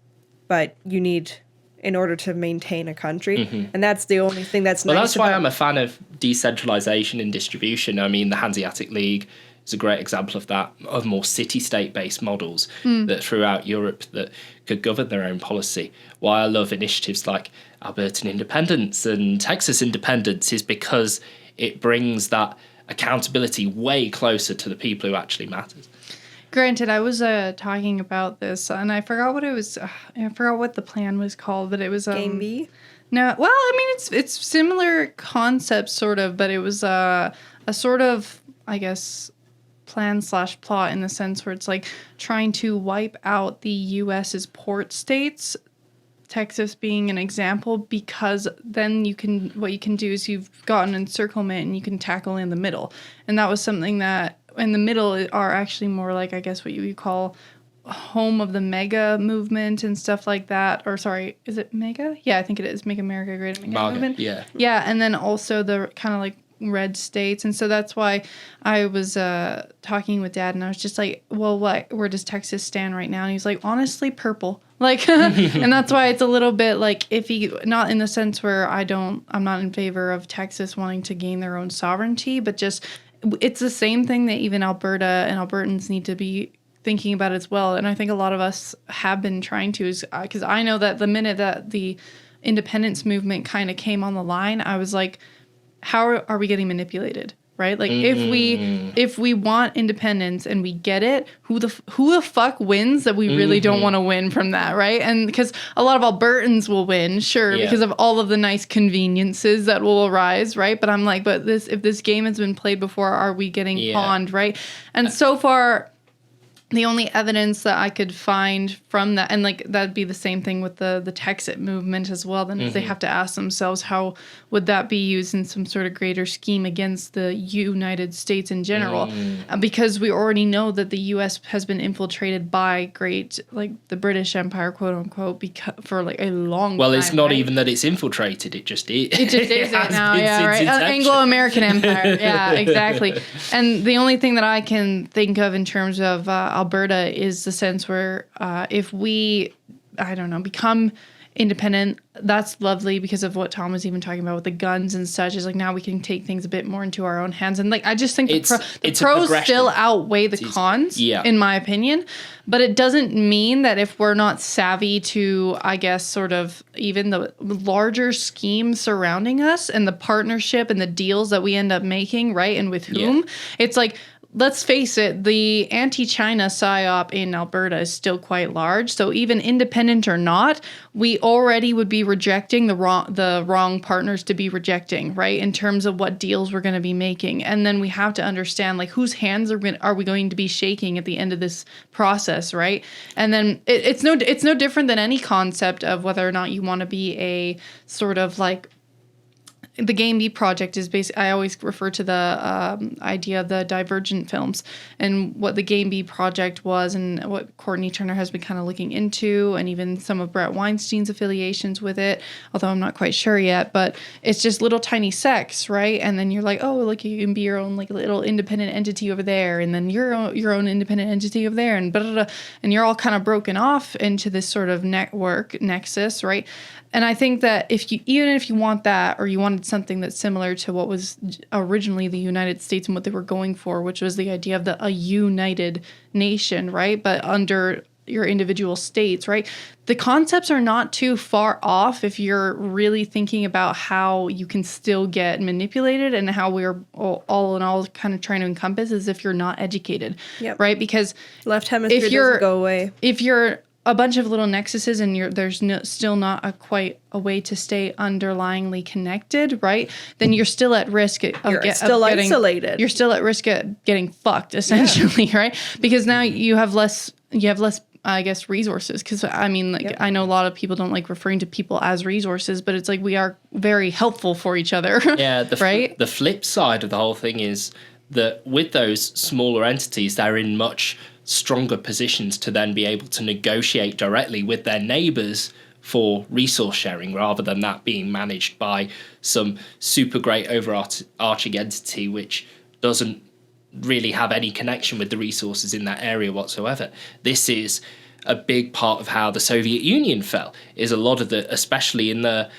[SPEAKER 1] but you need, in order to maintain a country, and that's the only thing that's nice.
[SPEAKER 3] Well, that's why I'm a fan of decentralization and distribution. I mean, the Hanseatic League is a great example of that, of more city-state based models that throughout Europe that could govern their own policy. Why I love initiatives like Albertan independence and Texas independence is because it brings that accountability way closer to the people who actually matters.
[SPEAKER 2] Granted, I was talking about this, and I forgot what it was. I forgot what the plan was called, but it was
[SPEAKER 1] Game B.
[SPEAKER 2] No, well, I mean it's similar concept sort of, but it was a sort of, I guess, plan/plot in the sense where it's like trying to wipe out the U.S.'s port states, Texas being an example, because then what you can do is you've got an encirclement and you can tackle in the middle. And that was something that in the middle are actually more like, I guess, what you would call home of the mega movement and stuff like that. Or sorry, is it mega? Yeah, I think it is. Make America Great Again movement.
[SPEAKER 3] Yeah.
[SPEAKER 2] Yeah, and then also the kind of like red states. And so that's why I was talking with Dad, and I was just like, well, where does Texas stand right now? And he's like, honestly, purple. Like, and that's why it's a little bit like iffy, not in the sense where I'm not in favor of Texas wanting to gain their own sovereignty, but just it's the same thing that even Alberta and Albertans need to be thinking about as well. And I think a lot of us have been trying to, because I know that the minute that the independence movement kind of came on the line, I was like, how are we getting manipulated? Right? Like if we want independence and we get it, who the fuck wins that we really don't want to win from that, right? And because a lot of Albertans will win, sure, because of all of the nice conveniences that will arise, right? But I'm like, if this game has been played before, are we getting pawned, right? And so far, the only evidence that I could find from that, and like that'd be the same thing with the Texit movement as well, then they have to ask themselves, how would that be used in some sort of greater scheme against the United States in general? Because we already know that the U.S. has been infiltrated by the British Empire, quote unquote, for like a long time.
[SPEAKER 3] Well, it's not even that it's infiltrated, it just is.
[SPEAKER 2] It just is it now, yeah, right? Anglo-American Empire, yeah, exactly. And the only thing that I can think of in terms of Alberta is the sense where if we, I don't know, become independent, that's lovely because of what Tom was even talking about with the guns and such, is like now we can take things a bit more into our own hands. And like, I just think the pros still outweigh the cons, in my opinion. But it doesn't mean that if we're not savvy to, I guess, sort of even the larger scheme surrounding us and the partnership and the deals that we end up making, right? And with whom, it's like, let's face it, the anti-China psyop in Alberta is still quite large. So even independent or not, we already would be rejecting the wrong partners to be rejecting, right? In terms of what deals we're going to be making. And then we have to understand, like, whose hands are we going to be shaking at the end of this process, right? And then it's no different than any concept of whether or not you want to be a sort of like, the Game B project is basically, I always refer to the idea of the Divergent films and what the Game B project was and what Courtney Turner has been kind of looking into, and even some of Brett Weinstein's affiliations with it, although I'm not quite sure yet. But it's just little tiny sects, right? And then you're like, oh, look, you can be your own like little independent entity over there, and then your own independent entity over there, and blah, blah, blah, and you're all kind of broken off into this sort of network nexus, right? And I think that even if you want that, or you wanted something that's similar to what was originally the United States and what they were going for, which was the idea of a united nation, right? But under your individual states, right? The concepts are not too far off if you're really thinking about how you can still get manipulated, and how we're all in all kind of trying to encompass is if you're not educated, right? Because
[SPEAKER 1] left hemisphere doesn't go away.
[SPEAKER 2] If you're a bunch of little nexuses and there's still not quite a way to stay underlyingly connected, right? Then you're still at risk of getting isolated. You're still at risk of getting fucked, essentially, right? Because now you have less, I guess, resources. Because I mean, I know a lot of people don't like referring to people as resources, but it's like we are very helpful for each other.
[SPEAKER 3] Yeah,
[SPEAKER 2] right?
[SPEAKER 3] The flip side of the whole thing is that with those smaller entities, they're in much stronger positions to then be able to negotiate directly with their neighbours for resource sharing, rather than that being managed by some super great overarching entity which doesn't really have any connection with the resources in that area whatsoever. This is a big part of how the Soviet Union fell, is a lot of especially in the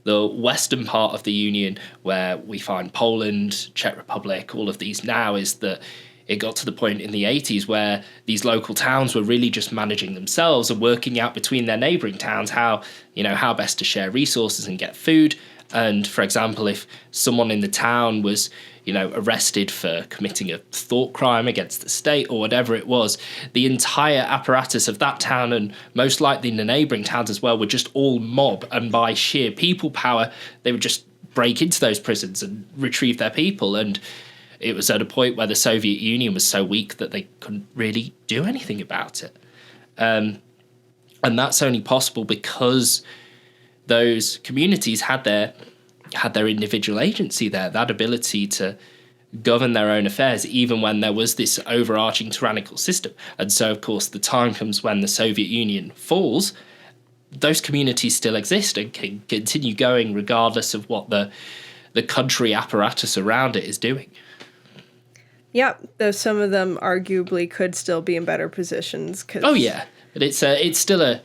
[SPEAKER 3] western part of the Union, where we find Poland, Czech Republic, all of these now, is that it got to the point in the 80s where these local towns were really just managing themselves and working out between their neighbouring towns how best to share resources and get food. And for example, if someone in the town was, arrested for committing a thought crime against the state or whatever it was, the entire apparatus of that town, and most likely the neighbouring towns as well, would just all mob, and by sheer people power, they would just break into those prisons and retrieve their people. And it was at a point where the Soviet Union was so weak that they couldn't really do anything about it. And that's only possible because those communities had their individual agency there, that ability to govern their own affairs, even when there was this overarching tyrannical system. And so, of course, the time comes when the Soviet Union falls, those communities still exist and can continue going regardless of what the country apparatus around it is doing.
[SPEAKER 1] Yeah, though some of them arguably could still be in better positions.
[SPEAKER 3] Oh yeah, but it's still a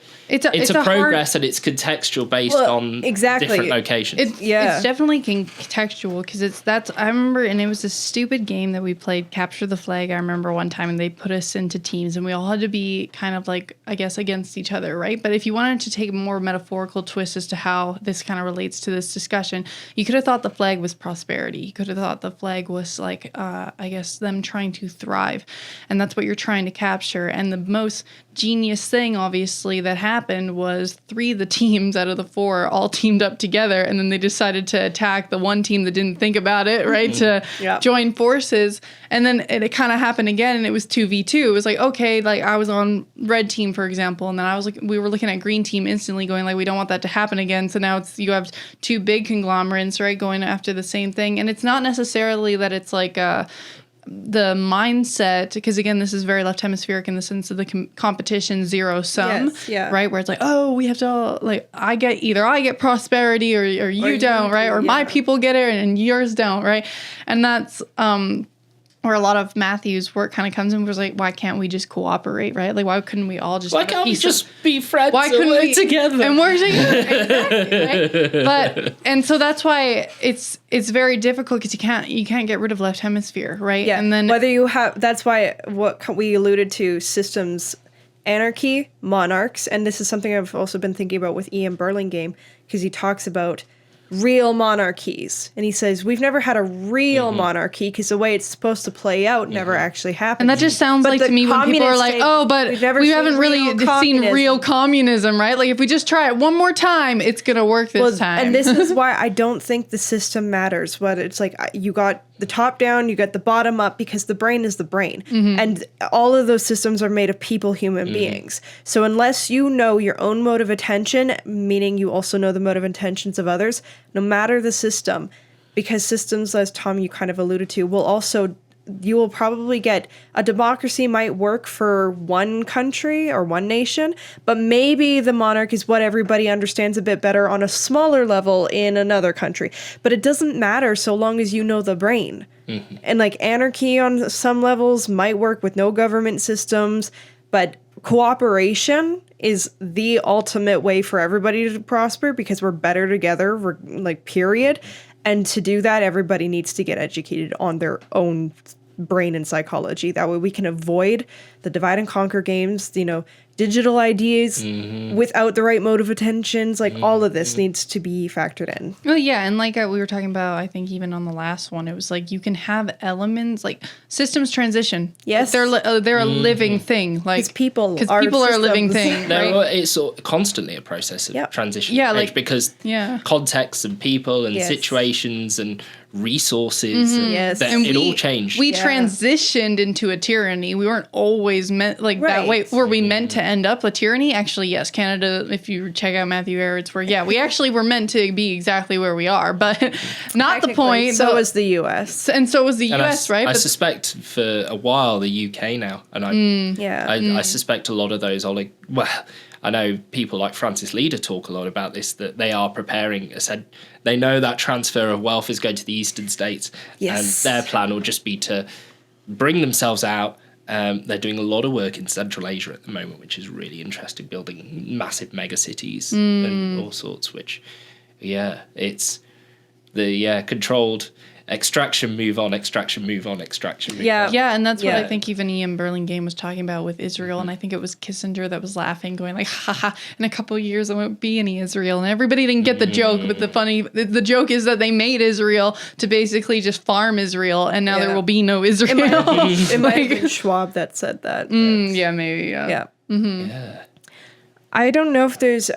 [SPEAKER 3] progress, and it's contextual based on different locations.
[SPEAKER 2] It's definitely contextual, because I remember, and it was a stupid game that we played, Capture the Flag. I remember one time, and they put us into teams, and we all had to be kind of like, I guess, against each other, right? But if you wanted to take a more metaphorical twist as to how this kind of relates to this discussion, you could have thought the flag was prosperity. You could have thought the flag was like, I guess, them trying to thrive, and that's what you're trying to capture. And the most genius thing, obviously, that happened was 3 of the teams out of the 4 all teamed up together, and then they decided to attack the one team that didn't think about it, right? To join forces. And then it kind of happened again, and it was 2v2. It was like, okay, like I was on red team, for example, and then we were looking at green team instantly going like, we don't want that to happen again. So now you have 2 big conglomerates, right, going after the same thing. And it's not necessarily that it's like the mindset, because again, this is very left hemispheric in the sense of the competition zero sum, right? Where it's like, oh, we have to all, like, I get prosperity or you don't, right? Or my people get it and yours don't, right? And that's where a lot of Matthew's work kind of comes in, was like, why can't we just cooperate, right? Like, why couldn't we all just
[SPEAKER 3] be friends? Why couldn't we together
[SPEAKER 2] and work together? Exactly, right? And so that's why it's very difficult, because you can't get rid of left hemisphere, right?
[SPEAKER 1] Yeah.
[SPEAKER 2] And then
[SPEAKER 1] that's why what we alluded to, systems, anarchy, monarchs, and this is something I've also been thinking about with Ian Burlingame, because he talks about real monarchies, and he says we've never had a real monarchy because the way it's supposed to play out never actually happened.
[SPEAKER 2] And that just sounds like to me when people are like, oh, but we haven't really seen real communism, right? Like, if we just try it one more time, it's gonna work this time.
[SPEAKER 1] And this is why I don't think the system matters. What it's like, you got the top down, you got the bottom up, because the brain is the brain. And all of those systems are made of people, human beings. So unless you know your own mode of attention, meaning you also know the mode of intentions of others, no matter the system, because systems, as Tom, you kind of alluded to, you will probably get a democracy might work for one country or one nation, but maybe the monarch is what everybody understands a bit better on a smaller level in another country. But it doesn't matter so long as you know the brain. And like anarchy on some levels might work with no government systems, but cooperation is the ultimate way for everybody to prosper because we're better together, like, period. And to do that, everybody needs to get educated on their own brain and psychology. That way we can avoid the divide and conquer games, digital ideas without the right mode of attentions. Like, all of this needs to be factored in.
[SPEAKER 2] Well, yeah, and like we were talking about, I think even on the last one, it was like you can have elements like systems transition.
[SPEAKER 1] Yes,
[SPEAKER 2] they're a living thing. Like
[SPEAKER 1] people
[SPEAKER 2] are a living
[SPEAKER 1] systems.
[SPEAKER 2] thing. Right?
[SPEAKER 3] It's constantly a process of transition.
[SPEAKER 2] Yeah, like
[SPEAKER 3] because contexts and people and situations and resources, and it all changed.
[SPEAKER 2] We transitioned into a tyranny. We weren't always meant that way. Were we meant to end up a tyranny? Actually, yes. Canada, if you check out Matthew Aird's work, we actually were meant to be exactly where we are, but not the point.
[SPEAKER 1] So was the U.S.
[SPEAKER 2] And so was the U.S., right?
[SPEAKER 3] I suspect for a while the UK now, and I suspect a lot of those I know people like Francis Leader talk a lot about this, that they are preparing. They know that transfer of wealth is going to the eastern states, and their plan will just be to bring themselves out. They're doing a lot of work in Central Asia at the moment, which is really interesting, building massive mega cities and all sorts, which, it's the controlled extraction, move on, extraction, move on, extraction, move on.
[SPEAKER 2] Yeah, and that's what I think even Ian Burlingame was talking about with Israel, and I think it was Kissinger that was laughing, going like, haha, in a couple of years there won't be any Israel, and everybody didn't get the joke, but the joke is that they made Israel to basically just farm Israel, and now there will be no Israel.
[SPEAKER 1] It might have been Schwab that said that.
[SPEAKER 2] Yeah, maybe,
[SPEAKER 1] Yeah. I don't know if there's,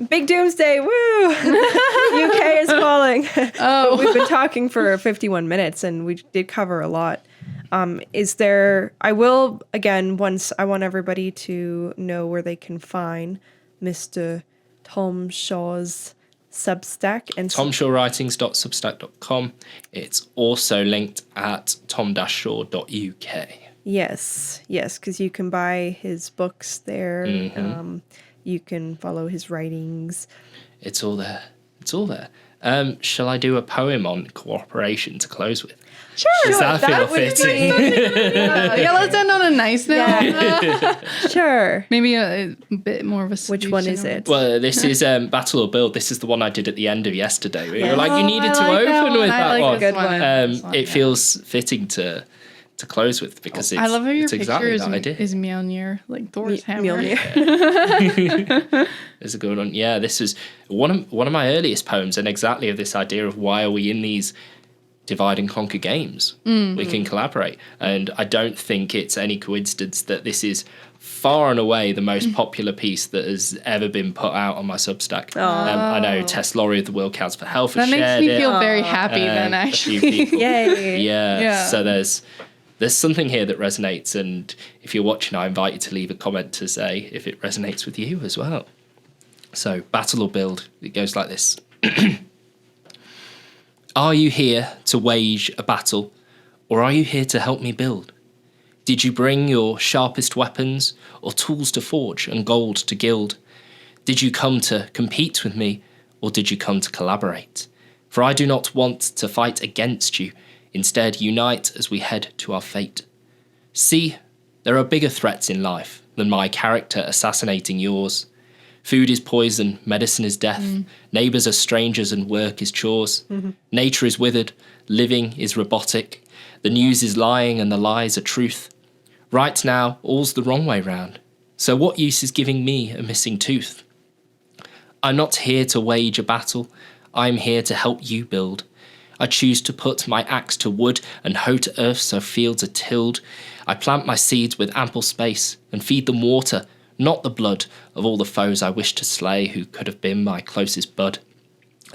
[SPEAKER 1] big doomsday, woo! UK is falling. Oh. We've been talking for 51 minutes and we did cover a lot. I will, again, once I want everybody to know where they can find Mr. Tom Shaw's Substack. And
[SPEAKER 3] tomshawwritings.substack.com. It's also linked at tom-shaw.uk.
[SPEAKER 1] Yes, because you can buy his books there. You can follow his writings.
[SPEAKER 3] It's all there. Shall I do a poem on cooperation to close with?
[SPEAKER 2] Sure.
[SPEAKER 3] Does that feel fitting?
[SPEAKER 2] Let's end on a nice note.
[SPEAKER 1] Yeah. Sure.
[SPEAKER 2] Maybe a bit more of a
[SPEAKER 1] Which one is it?
[SPEAKER 3] Well, this is Battle or Build. This is the one I did at the end of yesterday. We were like, you needed to open with that one.
[SPEAKER 1] Good one.
[SPEAKER 3] It feels fitting to close with because
[SPEAKER 2] I love how your
[SPEAKER 3] exactly
[SPEAKER 2] picture is Mjolnir, like Thor's hammer.
[SPEAKER 3] There's a good one. Yeah, this is one of my earliest poems, and exactly of this idea of why are we in these divide and conquer games? We can collaborate, and I don't think it's any coincidence that this is far and away the most popular piece that has ever been put out on my Substack. I know Tess Laurie of the World Council for Health has shared it.
[SPEAKER 2] That makes me feel very happy then, actually.
[SPEAKER 3] A few people.
[SPEAKER 1] Yay.
[SPEAKER 3] Yeah. So there's something here that resonates, and if you're watching, I invite you to leave a comment to say if it resonates with you as well. So, Battle or Build, it goes like this. Are you here to wage a battle, or are you here to help me build? Did you bring your sharpest weapons, or tools to forge and gold to gild? Did you come to compete with me, or did you come to collaborate? For I do not want to fight against you, instead, unite as we head to our fate. See, there are bigger threats in life than my character assassinating yours. Food is poison, medicine is death, neighbours are strangers and work is chores. Nature is withered, living is robotic, the news is lying and the lies are truth. Right now, all's the wrong way round, so what use is giving me a missing tooth? I'm not here to wage a battle, I'm here to help you build. I choose to put my axe to wood and hoe to earth so fields are tilled. I plant my seeds with ample space and feed them water, not the blood of all the foes I wish to slay who could have been my closest bud.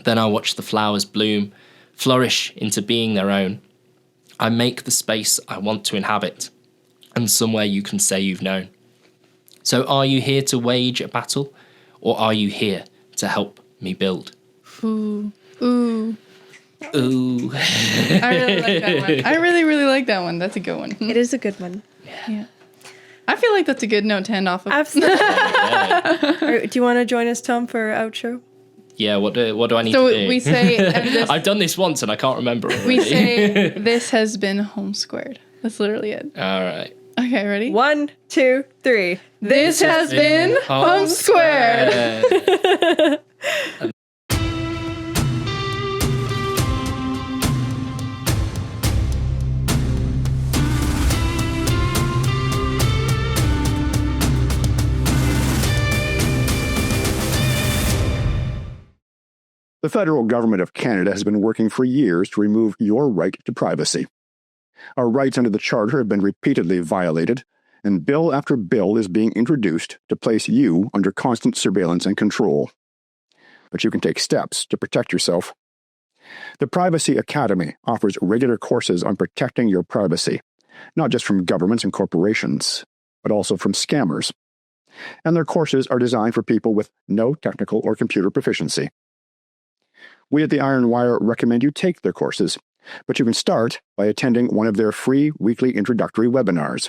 [SPEAKER 3] Then I watch the flowers bloom, flourish into being their own. I make the space I want to inhabit, and somewhere you can say you've known. So are you here to wage a battle, or are you here to help me build?
[SPEAKER 2] Ooh.
[SPEAKER 3] Ooh.
[SPEAKER 2] I really like that one. I really, really like that one. That's a good one.
[SPEAKER 1] It is a good one.
[SPEAKER 2] Yeah. I feel like that's a good note to end off of.
[SPEAKER 1] Absolutely. Right, do you want to join us, Tom, for our outro?
[SPEAKER 3] Yeah, what do I need to do?
[SPEAKER 2] So we say...
[SPEAKER 3] I've done this once and I can't remember already.
[SPEAKER 2] We say, this has been Holmes². That's literally it.
[SPEAKER 3] All right.
[SPEAKER 2] Okay, ready?
[SPEAKER 1] 1, 2, 3.
[SPEAKER 2] This has been Holmes².
[SPEAKER 4] The federal government of Canada has been working for years to remove your right to privacy. Our rights under the Charter have been repeatedly violated, and bill after bill is being introduced to place you under constant surveillance and control. But you can take steps to protect yourself. The Privacy Academy offers regular courses on protecting your privacy, not just from governments and corporations, but also from scammers. And their courses are designed for people with no technical or computer proficiency. We at the Iron Wire recommend you take their courses, but you can start by attending one of their free weekly introductory webinars.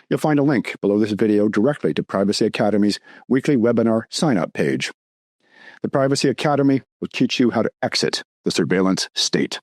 [SPEAKER 4] You'll find a link below this video directly to Privacy Academy's weekly webinar sign-up page. The Privacy Academy will teach you how to exit the surveillance state.